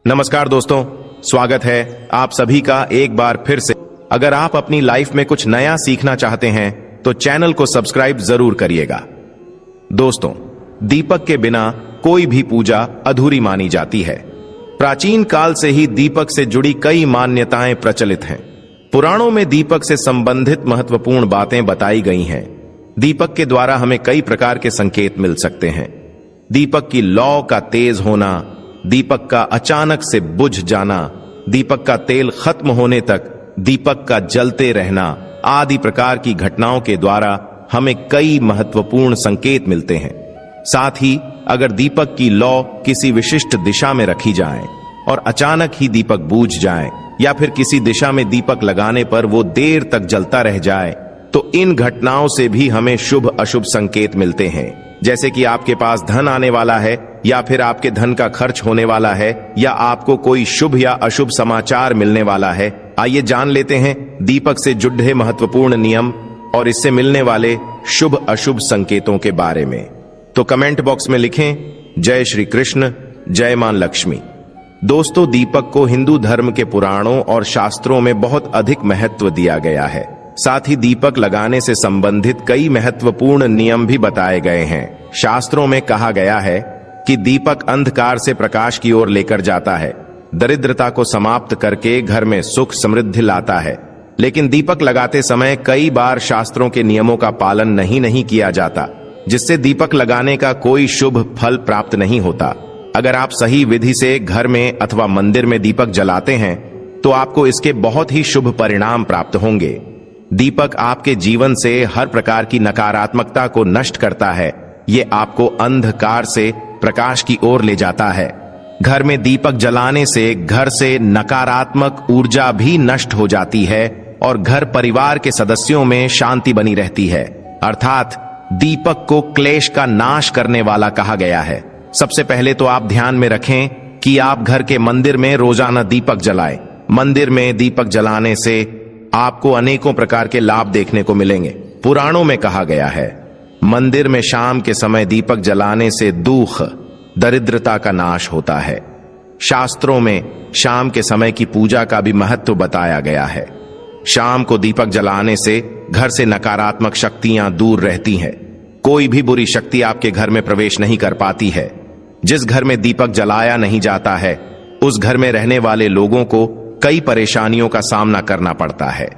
नमस्कार दोस्तों, स्वागत है आप सभी का एक बार फिर से। अगर आप अपनी लाइफ में कुछ नया सीखना चाहते हैं तो चैनल को सब्सक्राइब जरूर करिएगा। दोस्तों, दीपक के बिना कोई भी पूजा अधूरी मानी जाती है। प्राचीन काल से ही दीपक से जुड़ी कई मान्यताएं प्रचलित हैं। पुराणों में दीपक से संबंधित महत्वपूर्ण बातें बताई गई हैं। दीपक के द्वारा हमें कई प्रकार के संकेत मिल सकते हैं। दीपक की लौ का तेज होना, दीपक का अचानक से बुझ जाना, दीपक का तेल खत्म होने तक दीपक का जलते रहना आदि प्रकार की घटनाओं के द्वारा हमें कई महत्वपूर्ण संकेत मिलते हैं। साथ ही अगर दीपक की लौ किसी विशिष्ट दिशा में रखी जाए और अचानक ही दीपक बूझ जाए या फिर किसी दिशा में दीपक लगाने पर वो देर तक जलता रह जाए तो इन घटनाओं से भी हमें शुभ अशुभ संकेत मिलते हैं। जैसे कि आपके पास धन आने वाला है या फिर आपके धन का खर्च होने वाला है या आपको कोई शुभ या अशुभ समाचार मिलने वाला है। आइए जान लेते हैं दीपक से जुड़े महत्वपूर्ण नियम और इससे मिलने वाले शुभ अशुभ संकेतों के बारे में। तो कमेंट बॉक्स में लिखें जय श्री कृष्ण, जय मां लक्ष्मी। दोस्तों, दीपक को हिंदू धर्म के पुराणों और शास्त्रों में बहुत अधिक महत्व दिया गया है। साथ ही दीपक लगाने से संबंधित कई महत्वपूर्ण नियम भी बताए गए हैं। शास्त्रों में कहा गया है कि दीपक अंधकार से प्रकाश की ओर लेकर जाता है, दरिद्रता को समाप्त करके घर में सुख समृद्धि लाता है। लेकिन दीपक लगाते समय कई बार शास्त्रों के नियमों का पालन नहीं किया जाता, जिससे दीपक लगाने का कोई शुभ फल प्राप्त नहीं होता। अगर आप सही विधि से घर में अथवा मंदिर में दीपक जलाते हैं तो आपको इसके बहुत ही शुभ परिणाम प्राप्त होंगे। दीपक आपके जीवन से हर प्रकार की नकारात्मकता को नष्ट करता है। ये आपको अंधकार से प्रकाश की ओर ले जाता है। घर में दीपक जलाने से घर से नकारात्मक ऊर्जा भी नष्ट हो जाती है और घर परिवार के सदस्यों में शांति बनी रहती है। अर्थात दीपक को क्लेश का नाश करने वाला कहा गया है। सबसे पहले तो आप ध्यान में रखें कि आप घर के मंदिर में रोजाना दीपक जलाएं। मंदिर में दीपक जलाने से आपको अनेकों प्रकार के लाभ देखने को मिलेंगे। पुराणों में कहा गया है मंदिर में शाम के समय दीपक जलाने से दुख दरिद्रता का नाश होता है। शास्त्रों में शाम के समय की पूजा का भी महत्व बताया गया है। शाम को दीपक जलाने से घर से नकारात्मक शक्तियां दूर रहती हैं। कोई भी बुरी शक्ति आपके घर में प्रवेश नहीं कर पाती है। जिस घर में दीपक जलाया नहीं जाता है उस घर में रहने वाले लोगों को कई परेशानियों का सामना करना पड़ता है।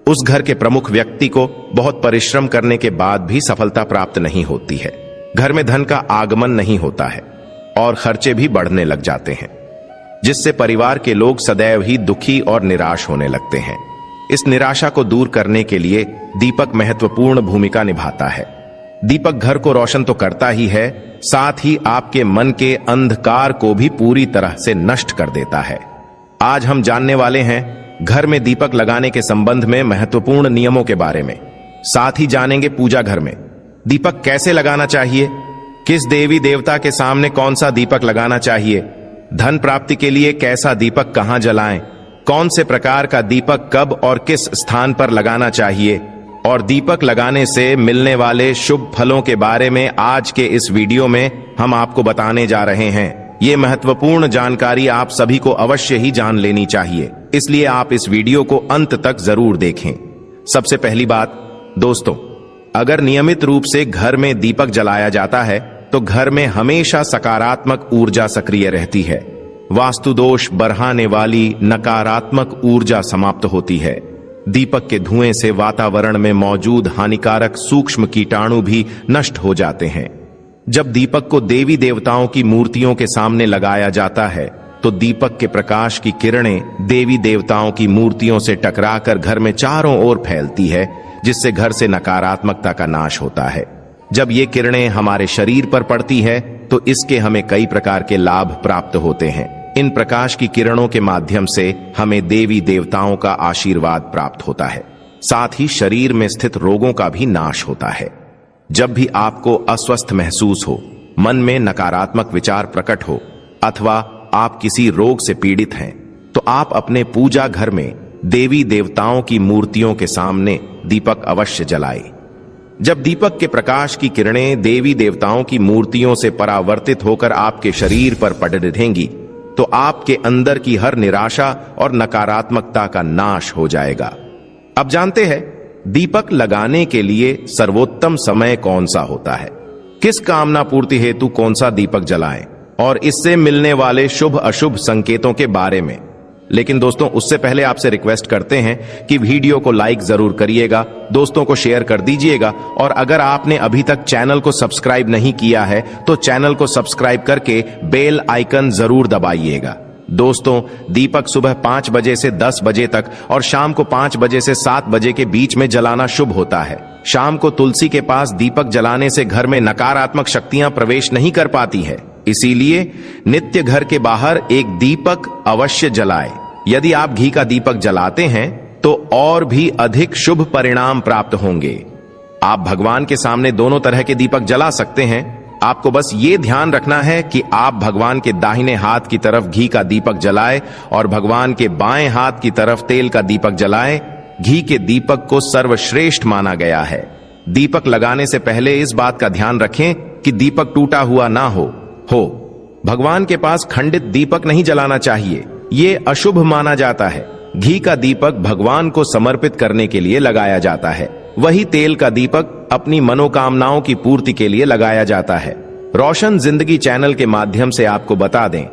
उस घर के प्रमुख व्यक्ति को बहुत परिश्रम करने के बाद भी सफलता प्राप्त नहीं होती है। घर में धन का आगमन नहीं होता है और खर्चे भी बढ़ने लग जाते हैं, जिससे परिवार के लोग सदैव ही दुखी और निराश होने लगते हैं। इस निराशा को दूर करने के लिए दीपक महत्वपूर्ण भूमिका निभाता है। दीपक घर को रोशन तो करता ही है, साथ ही आपके मन के अंधकार को भी पूरी तरह से नष्ट कर देता है। आज हम जानने वाले हैं घर में दीपक लगाने के संबंध में महत्वपूर्ण नियमों के बारे में। साथ ही जानेंगे पूजा घर में दीपक कैसे लगाना चाहिए, किस देवी देवता के सामने कौन सा दीपक लगाना चाहिए, धन प्राप्ति के लिए कैसा दीपक कहां जलाएं, कौन से प्रकार का दीपक कब और किस स्थान पर लगाना चाहिए और दीपक लगाने से मिलने वाले शुभ फलों के बारे में आज के इस वीडियो में हम आपको बताने जा रहे हैं। ये महत्वपूर्ण जानकारी आप सभी को अवश्य ही जान लेनी चाहिए, इसलिए आप इस वीडियो को अंत तक जरूर देखें। सबसे पहली बात दोस्तों, अगर नियमित रूप से घर में दीपक जलाया जाता है तो घर में हमेशा सकारात्मक ऊर्जा सक्रिय रहती है। वास्तु दोष बढ़ाने वाली नकारात्मक ऊर्जा समाप्त होती है। दीपक के धुएं से वातावरण में मौजूद हानिकारक सूक्ष्म कीटाणु भी नष्ट हो जाते हैं। जब दीपक को देवी देवताओं की मूर्तियों के सामने लगाया जाता है तो दीपक के प्रकाश की किरणें देवी देवताओं की मूर्तियों से टकराकर घर में चारों ओर फैलती है, जिससे घर से नकारात्मकता का नाश होता है। जब ये किरणें हमारे शरीर पर पड़ती है तो इसके हमें कई प्रकार के लाभ प्राप्त होते हैं। इन प्रकाश की किरणों के माध्यम से हमें देवी देवताओं का आशीर्वाद प्राप्त होता है। साथ ही शरीर में स्थित रोगों का भी नाश होता है। जब भी आपको अस्वस्थ महसूस हो, मन में नकारात्मक विचार प्रकट हो अथवा आप किसी रोग से पीड़ित हैं, तो आप अपने पूजा घर में देवी देवताओं की मूर्तियों के सामने दीपक अवश्य जलाएं। जब दीपक के प्रकाश की किरणें देवी देवताओं की मूर्तियों से परावर्तित होकर आपके शरीर पर पड़ रहेंगी तो आपके अंदर की हर निराशा और नकारात्मकता का नाश हो जाएगा। अब जानते हैं दीपक लगाने के लिए सर्वोत्तम समय कौन सा होता है, किस कामना पूर्ति हेतु कौन सा दीपक जलाएं और इससे मिलने वाले शुभ अशुभ संकेतों के बारे में। लेकिन दोस्तों, उससे पहले आपसे रिक्वेस्ट करते हैं कि वीडियो को लाइक जरूर करिएगा, दोस्तों को शेयर कर दीजिएगा, और अगर आपने अभी तक चैनल को सब्सक्राइब नहीं किया है तो चैनल को सब्सक्राइब करके बेल आइकन जरूर दबाइएगा। दोस्तों, दीपक सुबह 5 बजे से 10 बजे तक और शाम को 5 बजे से 7 बजे के बीच में जलाना शुभ होता है। शाम को तुलसी के पास दीपक जलाने से घर में नकारात्मक शक्तियां प्रवेश नहीं कर पाती है, इसीलिए नित्य घर के बाहर एक दीपक अवश्य जलाएं। यदि आप घी का दीपक जलाते हैं तो और भी अधिक शुभ परिणाम प्राप्त होंगे। आप भगवान के सामने दोनों तरह के दीपक जला सकते हैं। आपको बस ये ध्यान रखना है कि आप भगवान के दाहिने हाथ की तरफ घी का दीपक जलाएं और भगवान के बाएं हाथ की तरफ तेल का दीपक जलाएं। घी के दीपक को सर्वश्रेष्ठ माना गया है। दीपक लगाने से पहले इस बात का ध्यान रखें कि दीपक टूटा हुआ ना हो। भगवान के पास खंडित दीपक नहीं जलाना चाहिए, ये अशुभ माना जाता है। घी का दीपक भगवान को समर्पित करने के लिए लगाया जाता है, वही तेल का दीपक अपनी मनोकामनाओं की पूर्ति के लिए लगाया जाता है। रोशन जिंदगी चैनल के माध्यम से आपको बता दें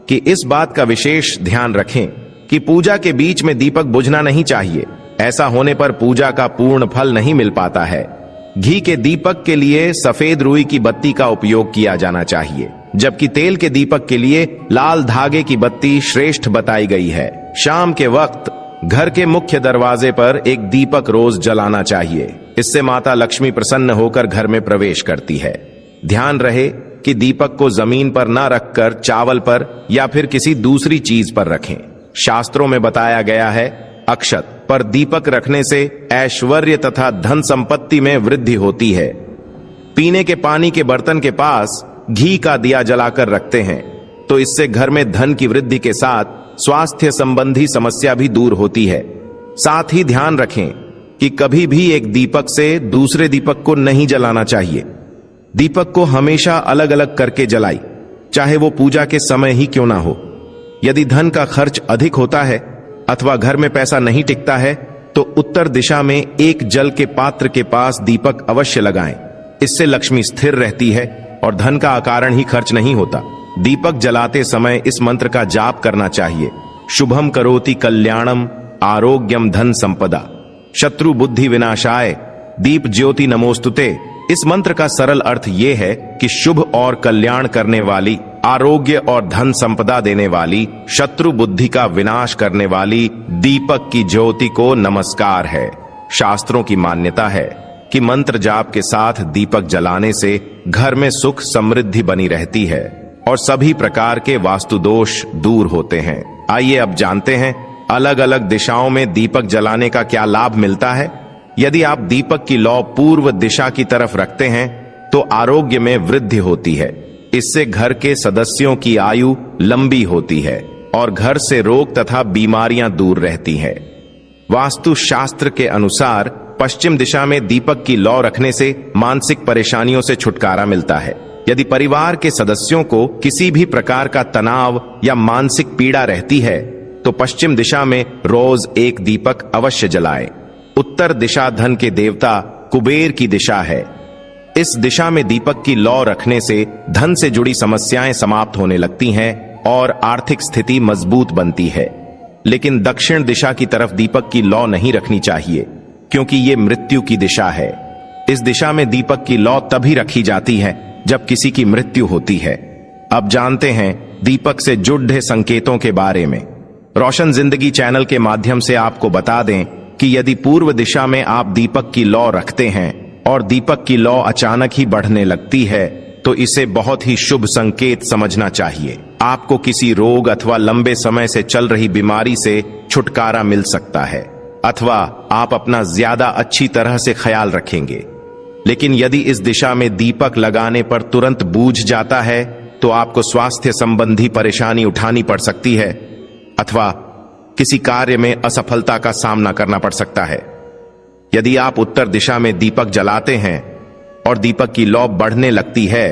कि इस बात का विशेष ध्यान रखें कि पूजा के बीच में दीपक बुझना नहीं चाहिए। ऐसा होने पर पूजा का पूर्ण फल नहीं मिल पाता है। घी के दीपक के लिए सफेद रुई की बत्ती का उपयोग किया जाना चाहिए, जबकि तेल के दीपक के लिए लाल धागे की बत्ती श्रेष्ठ बताई गई है। शाम के वक्त घर के मुख्य दरवाजे पर एक दीपक रोज जलाना चाहिए, इससे माता लक्ष्मी प्रसन्न होकर घर में प्रवेश करती है। ध्यान रहे कि दीपक को जमीन पर न रखकर चावल पर या फिर किसी दूसरी चीज पर रखें। शास्त्रों में बताया गया है अक्षत पर दीपक रखने से ऐश्वर्य तथा धन संपत्ति में वृद्धि होती है। पीने के पानी के बर्तन के पास घी का दिया जलाकर रखते हैं तो इससे घर में धन की वृद्धि के साथ स्वास्थ्य संबंधी समस्या भी दूर होती है। साथ ही ध्यान रखें कि कभी भी एक दीपक से दूसरे दीपक को नहीं जलाना चाहिए। दीपक को हमेशा अलग अलग करके जलाई, चाहे वो पूजा के समय ही क्यों ना हो। यदि धन का खर्च अधिक होता है अथवा घर में पैसा नहीं टिकता है तो उत्तर दिशा में एक जल के पात्र के पास दीपक अवश्य लगाएं। इससे लक्ष्मी स्थिर रहती है और धन का अकारण ही खर्च नहीं होता। दीपक जलाते समय इस मंत्र का जाप करना चाहिए, शुभम करोति कल्याणम आरोग्यम धन संपदा शत्रु बुद्धि विनाशाय दीप ज्योति नमोस्तुते। इस मंत्र का सरल अर्थ यह है कि शुभ और कल्याण करने वाली, आरोग्य और धन संपदा देने वाली, शत्रु बुद्धि का विनाश करने वाली दीपक की ज्योति को नमस्कार है। शास्त्रों की मान्यता है कि मंत्र जाप के साथ दीपक जलाने से घर में सुख समृद्धि बनी रहती है और सभी प्रकार के वास्तु दोष दूर होते हैं। आइए अब जानते हैं अलग अलग दिशाओं में दीपक जलाने का क्या लाभ मिलता है। यदि आप दीपक की लौ पूर्व दिशा की तरफ रखते हैं तो आरोग्य में वृद्धि होती है। इससे घर के सदस्यों की आयु लंबी होती है और घर से रोग तथा बीमारियां दूर रहती हैं। वास्तु शास्त्र के अनुसार पश्चिम दिशा में दीपक की लौ रखने से मानसिक परेशानियों से छुटकारा मिलता है। यदि परिवार के सदस्यों को किसी भी प्रकार का तनाव या मानसिक पीड़ा रहती है तो पश्चिम दिशा में रोज एक दीपक अवश्य जलाएं। उत्तर दिशा धन के देवता कुबेर की दिशा है। इस दिशा में दीपक की लौ रखने से धन से जुड़ी समस्याएं समाप्त होने लगती हैं और आर्थिक स्थिति मजबूत बनती है। लेकिन दक्षिण दिशा की तरफ दीपक की लौ नहीं रखनी चाहिए क्योंकि ये मृत्यु की दिशा है। इस दिशा में दीपक की लौ तभी रखी जाती है जब किसी की मृत्यु होती है। अब जानते हैं दीपक से जुड़े संकेतों के बारे में। रोशन जिंदगी चैनल के माध्यम से आपको बता दें कि यदि पूर्व दिशा में आप दीपक की लौ रखते हैं और दीपक की लौ अचानक ही बढ़ने लगती है तो इसे बहुत ही शुभ संकेत समझना चाहिए। आपको किसी रोग अथवा लंबे समय से चल रही बीमारी से छुटकारा मिल सकता है अथवा आप अपना ज्यादा अच्छी तरह से ख्याल रखेंगे। लेकिन यदि इस दिशा में दीपक लगाने पर तुरंत बूझ जाता है तो आपको स्वास्थ्य संबंधी परेशानी उठानी पड़ सकती है अथवा किसी कार्य में असफलता का सामना करना पड़ सकता है। यदि आप उत्तर दिशा में दीपक जलाते हैं और दीपक की लौ बढ़ने लगती है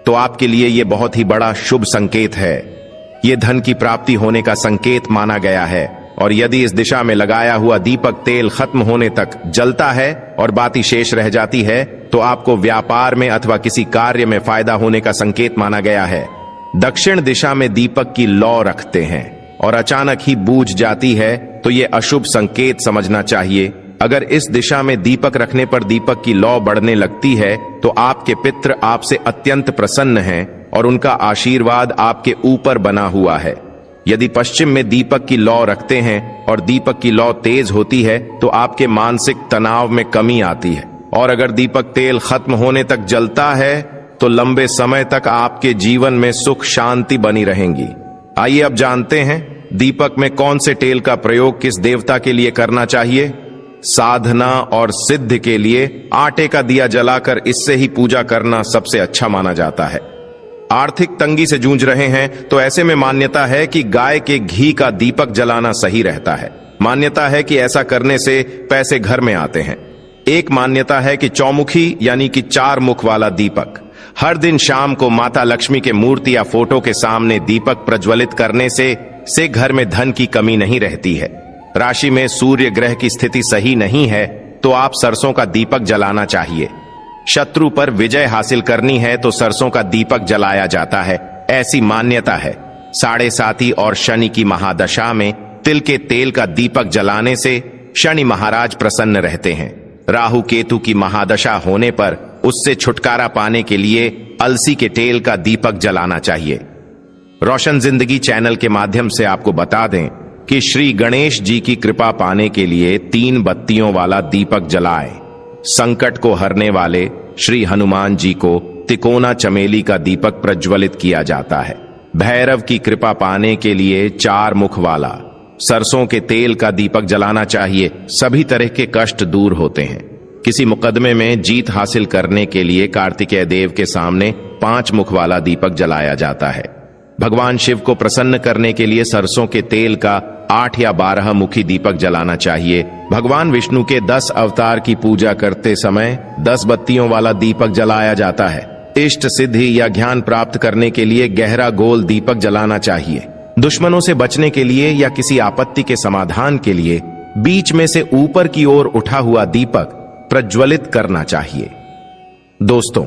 तो आपके लिए यह बहुत ही बड़ा शुभ संकेत है। ये धन की प्राप्ति होने का संकेत माना गया है। और यदि इस दिशा में लगाया हुआ दीपक तेल खत्म होने तक जलता है और बाती शेष रह जाती है तो आपको व्यापार में अथवा किसी कार्य में फायदा होने का संकेत माना गया है। दक्षिण दिशा में दीपक की लौ रखते हैं और अचानक ही बूझ जाती है तो ये अशुभ संकेत समझना चाहिए। अगर इस दिशा में दीपक रखने पर दीपक की लौ बढ़ने लगती है तो आपके पितृ आपसे अत्यंत प्रसन्न हैं और उनका आशीर्वाद आपके ऊपर बना हुआ है। यदि पश्चिम में दीपक की लौ रखते हैं और दीपक की लौ तेज होती है तो आपके मानसिक तनाव में कमी आती है। और अगर दीपक तेल खत्म होने तक जलता है तो लंबे समय तक आपके जीवन में सुख शांति बनी रहेंगी। आइए अब जानते हैं दीपक में कौन से तेल का प्रयोग किस देवता के लिए करना चाहिए। साधना और सिद्ध के लिए आटे का दिया जलाकर इससे ही पूजा करना सबसे अच्छा माना जाता है। आर्थिक तंगी से जूझ रहे हैं तो ऐसे में मान्यता है कि गाय के घी का दीपक जलाना सही रहता है। मान्यता है कि ऐसा करने से पैसे घर में आते हैं। एक मान्यता है कि चौमुखी यानी कि 4 मुख वाला दीपक हर दिन शाम को माता लक्ष्मी के मूर्ति या फोटो के सामने दीपक प्रज्वलित करने से घर में धन की कमी नहीं रहती है। राशि में सूर्य ग्रह की स्थिति सही नहीं है तो आप सरसों का दीपक जलाना चाहिए। शत्रु पर विजय हासिल करनी है तो सरसों का दीपक जलाया जाता है, ऐसी मान्यता है। 7.5 और शनि की महादशा में तिल के तेल का दीपक जलाने से शनि महाराज प्रसन्न रहते हैं। राहु केतु की महादशा होने पर उससे छुटकारा पाने के लिए अलसी के तेल का दीपक जलाना चाहिए। रोशन जिंदगी चैनल के माध्यम से आपको बता दें कि श्री गणेश जी की कृपा पाने के लिए 3 बत्तियों वाला दीपक जलाएं। संकट को हरने वाले श्री हनुमान जी को तिकोना चमेली का दीपक प्रज्वलित किया जाता है। भैरव की कृपा पाने के लिए 4 मुख वाला सरसों के तेल का दीपक जलाना चाहिए। सभी तरह के कष्ट दूर होते हैं। किसी मुकदमे में जीत हासिल करने के लिए कार्तिकेय देव के सामने 5 मुख वाला दीपक जलाया जाता है। भगवान शिव को प्रसन्न करने के लिए सरसों के तेल का 8 या 12 मुखी दीपक जलाना चाहिए। भगवान विष्णु के 10 अवतार की पूजा करते समय 10 बत्तियों वाला दीपक जलाया जाता है। इष्ट सिद्धि या ज्ञान प्राप्त करने के लिए गहरा गोल दीपक जलाना चाहिए। दुश्मनों से बचने के लिए या किसी आपत्ति के समाधान के लिए बीच में से ऊपर की ओर उठा हुआ दीपक प्रज्वलित करना चाहिए। दोस्तों,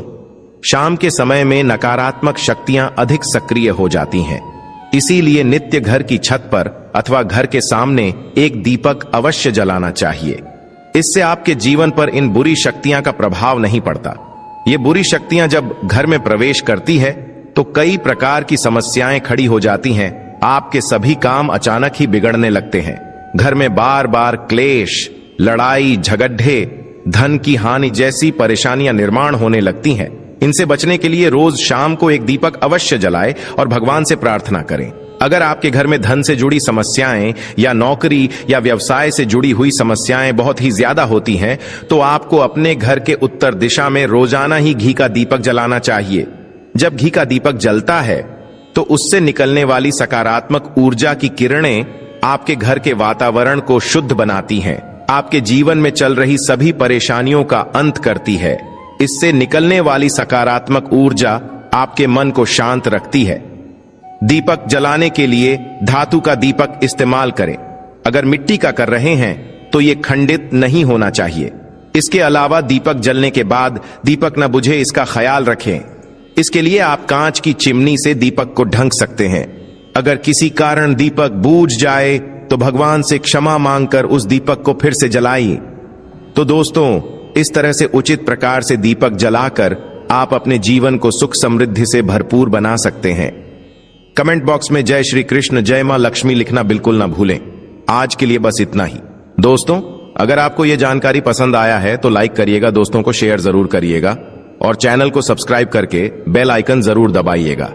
शाम के समय में नकारात्मक शक्तियां अधिक सक्रिय हो जाती हैं। इसीलिए नित्य घर की छत पर अथवा घर के सामने एक दीपक अवश्य जलाना चाहिए। इससे आपके जीवन पर इन बुरी शक्तियां का प्रभाव नहीं पड़ता। ये बुरी शक्तियां जब घर में प्रवेश करती है तो कई प्रकार की समस्याएं खड़ी हो जाती हैं। आपके सभी काम अचानक ही बिगड़ने लगते हैं। घर में बार बार क्लेश, लड़ाई झगड़े, धन की हानि जैसी परेशानियां निर्माण होने लगती हैं। इनसे बचने के लिए रोज शाम को एक दीपक अवश्य जलाएं और भगवान से प्रार्थना करें। अगर आपके घर में धन से जुड़ी समस्याएं या नौकरी या व्यवसाय से जुड़ी हुई समस्याएं बहुत ही ज्यादा होती हैं तो आपको अपने घर के उत्तर दिशा में रोजाना ही घी का दीपक जलाना चाहिए। जब घी का दीपक जलता है तो उससे निकलने वाली सकारात्मक ऊर्जा की किरणें आपके घर के वातावरण को शुद्ध बनाती हैं, आपके जीवन में चल रही सभी परेशानियों का अंत करती है। इससे निकलने वाली सकारात्मक ऊर्जा आपके मन को शांत रखती है। दीपक जलाने के लिए धातु का दीपक इस्तेमाल करें। अगर मिट्टी का कर रहे हैं तो यह खंडित नहीं होना चाहिए। इसके अलावा दीपक जलने के बाद दीपक न बुझे इसका ख्याल रखें। इसके लिए आप कांच की चिमनी से दीपक को ढक सकते हैं। अगर किसी कारण दीपक बूझ जाए तो भगवान से क्षमा मांगकर उस दीपक को फिर से जलाइए। तो दोस्तों, इस तरह से उचित प्रकार से दीपक जलाकर आप अपने जीवन को सुख समृद्धि से भरपूर बना सकते हैं। कमेंट बॉक्स में जय श्री कृष्ण, जय मां लक्ष्मी लिखना बिल्कुल ना भूलें। आज के लिए बस इतना ही। दोस्तों, अगर आपको यह जानकारी पसंद आया है तो लाइक करिएगा, दोस्तों को शेयर जरूर करिएगा और चैनल को सब्सक्राइब करके बेल आइकन जरूर दबाइएगा।